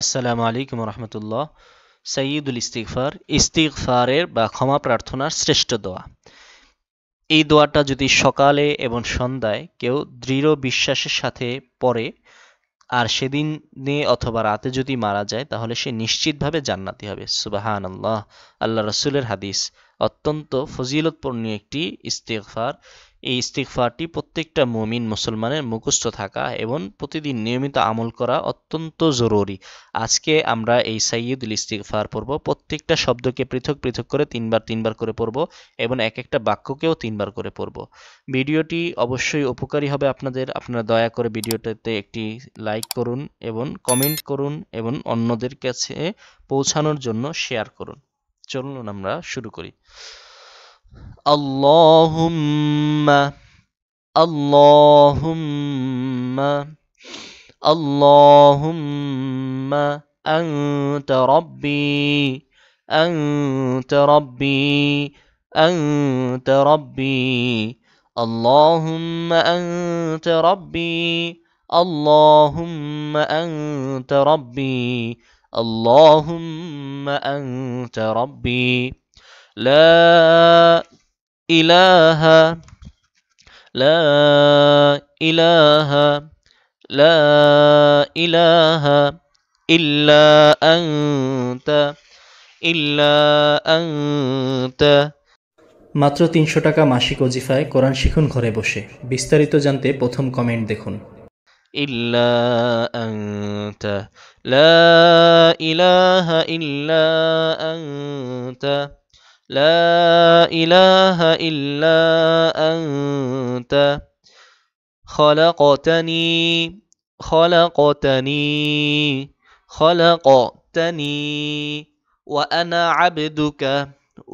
আসসালামু আলাইকুম রহমতুল্লাহ। সাইয়্যিদুল ইস্তিগফার, ইস্তিগফারের বা ক্ষমা প্রার্থনার শ্রেষ্ঠ দোয়া। এই দোয়াটা যদি সকালে এবং সন্ধ্যায় কেউ দৃঢ় বিশ্বাসের সাথে পড়ে আর সেদিনে অথবা রাতে যদি মারা যায় তাহলে সে নিশ্চিতভাবে জান্নাতি হবে। সুবহানাল্লাহ। আল্লাহ রসুলের হাদিস। অত্যন্ত ফজিলতপূর্ণ একটি ইস্তিগফার। এই ইস্তিগফারটি প্রত্যেকটা মুমিন মুসলমানের মুখস্থ থাকা এবং প্রতিদিন নিয়মিত আমল করা অত্যন্ত জরুরি। আজকে আমরা এই সাইয়্যিদুল ইস্তিগফার পড়ব। প্রত্যেকটা শব্দকে পৃথক পৃথক করে তিনবার তিনবার করে পড়ব এবং এক একটা বাক্যকেও তিনবার করে পড়ব। ভিডিওটি অবশ্যই উপকারী হবে আপনাদের। আপনারা দয়া করে ভিডিওটাতে একটি লাইক করুন এবং কমেন্ট করুন এবং অন্যদের কাছে পৌঁছানোর জন্য শেয়ার করুন। চলুন আমরা শুরু করি। আল্লাহুম্মা আল্লাহুম্মা আল্লাহুম্মা আনতা রাব্বি আনতা রাব্বি আনতা রাব্বি اللهم أنت ربي اللهم أنت ربي اللهم أنت ربي لا إله لا إله لا إله إلا أنت إلا أنت। মাত্র ৩০০ টাকা মাসিক ওজিফায় কোরআন শিখুন ঘরে বসে। বিস্তারিত জানতে প্রথম কমেন্ট দেখুন। إلا أنت لا إله إلا أنت لا إله إلا أنت خلقتني خلقتني خلقتني وأنا عبدك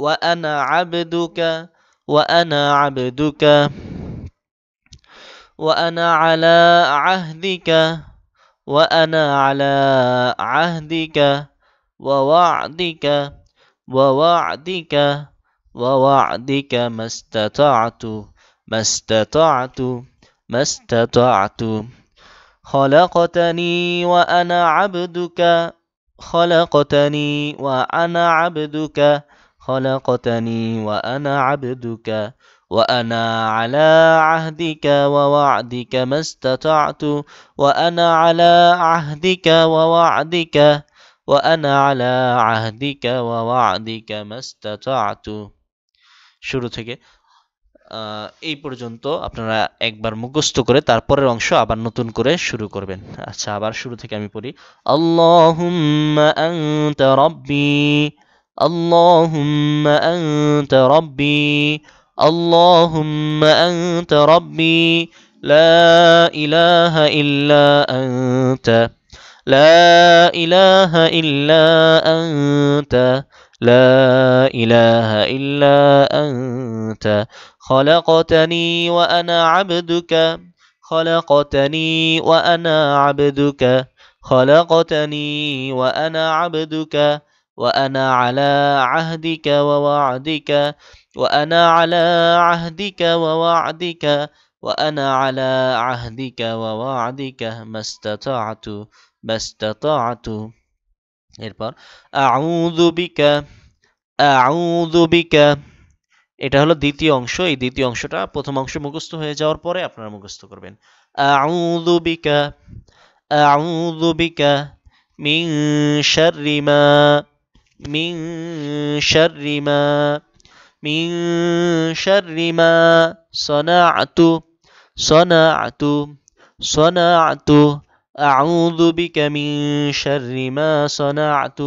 وأنا عبدك وأنا عبدك وأنا على عهدك وأنا على عهدك ووعدك ووعدك ووعدك ما استطعت ما استطعت ما استطعت خلقتني وأنا عبدك خلقتني وأنا عبدك خلقتني وأنا عبدك وأنا على عهدك ووعدك ما استطعت وأنا على عهدك ووعدك وأنا على عهدك ووعدك ما استطعت। শুরু থেকে এই পর্যন্ত আপনারা একবার মুখস্থ করে তারপরের অংশ আবার নতুন করে শুরু করবেন। আচ্ছা, আবার শুরু থেকে আমি পড়ি। আল্লাহুম্মা আনতা রাব্বি اللهم أنت ربي اللهم أنت ربي لا إله إلا أنت لا إله إلا أنت لا إله إلا أنت خلقتني وأنا عبدك خلقتني وأنا عبدك خلقتني وأنا عبدك وأنا على عهدك ووعدك وأنا على عهدك ووعدك وأنا على عهدك ووعدك ما استطعت ما استطعت এরপর আউযু বিকা আউযু বিকা। এটা হলো দ্বিতীয় অংশ। এই দ্বিতীয় অংশটা প্রথম অংশ মুখস্থ হয়ে যাওয়ার পরে আপনারা মুখস্থ করবেন। আউযু বিকা আউযু বিকা মিন শাররি মা من شر ما من شر ما صنعت صنعت صنعت أعوذ بك من شر ما صنعت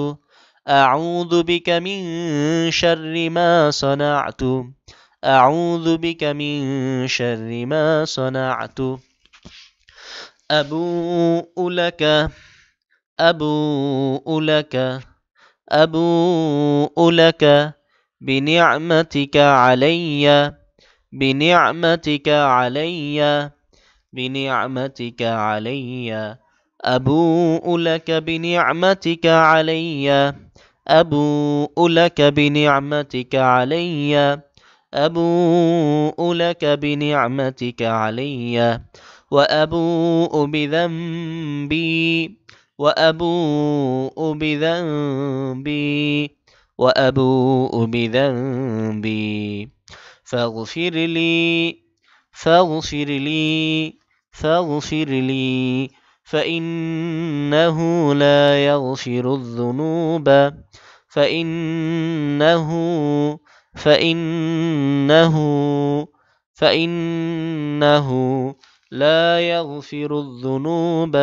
أعوذ بك من شر ما صنعت أعوذ بك من شر ما صنعت أبوء لك أبوء لك أبوء لك بنعمتك علي بنعمتك علي بنعمتك علي أبوء لك بنعمتك علي أبوء لك بنعمتك علي أبوء لك بنعمتك علي وأبوء بذنبي وأبوء بذنبي وأبوء بذنبي فاغفر لي فاغفر لي فاغفر لي فإنه لا يغفر الذنوب فإنه فإنه فإنه لا يغفر الذنوب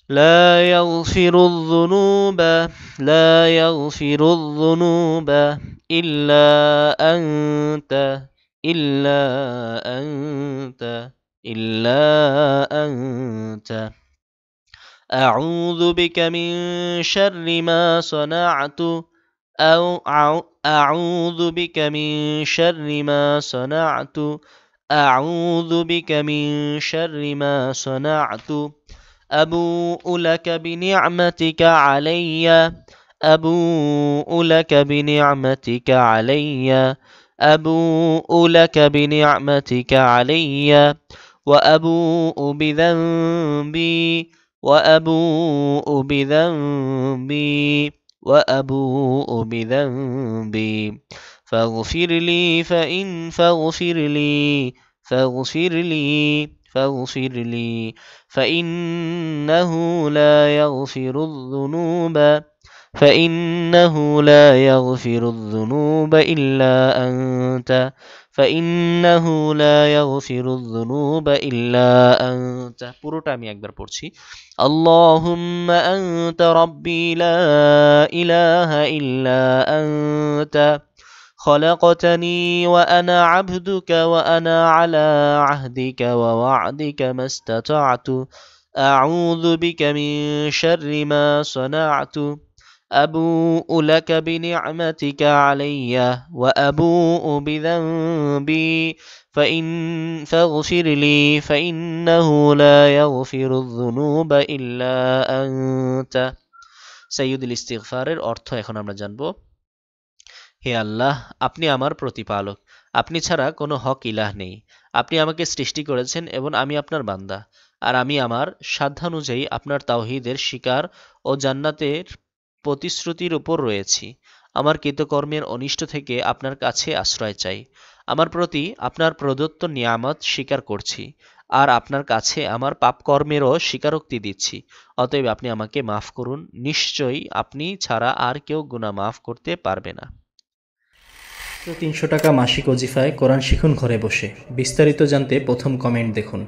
لا يغفر الذنوب لا يغفر الذنوب إلا أنت إلا أنت إلا أنت أعوذ بك من شر ما صنعت أعوذ بك من شر ما صنعت أعوذ بك من شر ما صنعت أبوء لك بنعمتك علي أبوء لك بنعمتك علي أبوء لك بنعمتك علي وأبوء بذنبي وأبوء بذنبي وأبوء بذنبي فاغفر لي فاغفر لي فإنه لا يغفر الذنوب إلا أنت فإنه لا يغفر الذنوب إلا أنت পুরোটা আমি একবার পড়ছি اللهم أنت ربي لا إله إلا أنت خلقتني وأنا عبدك وأنا على عهدك ووعدك ما استطعت أعوذ بك من شر ما صنعت أبوء لك بنعمتك علي وأبوء بذنبي فاغفر لي فإنه لا يغفر الذنوب إلا أنت সাইয়্যিদুল ইস্তিগফারের অর্থ এখন আমরা জানব হে আল্লাহ আপনি আমার প্রতিপালক আপনি ছাড়া কোনো হক ইলাহ নেই আপনি আমাকে সৃষ্টি করেছেন এবং আমি আপনার বান্দা আর আমি আমার সাধ্যানুযায়ী আপনার তাওহীদের স্বীকার ও জান্নাতের প্রতিশ্রুতির উপর রয়েছি আমার কৃতকর্মের অনিষ্ট থেকে আপনার কাছে আশ্রয় চাই আমার প্রতি আপনার প্রদত্ত নিয়ামত স্বীকার করছি আর আপনার কাছে আমার পাপকর্মেরও স্বীকারোক্তি দিচ্ছি অতএব আপনি আমাকে মাফ করুন নিশ্চয়ই আপনি ছাড়া আর কেউ গুনাহ মাফ করতে পারবে না 300 টাকা মাসিক ওজিফায় কোরআন শিখুন ঘরে বসে বিস্তারিত জানতে প্রথম কমেন্ট দেখুন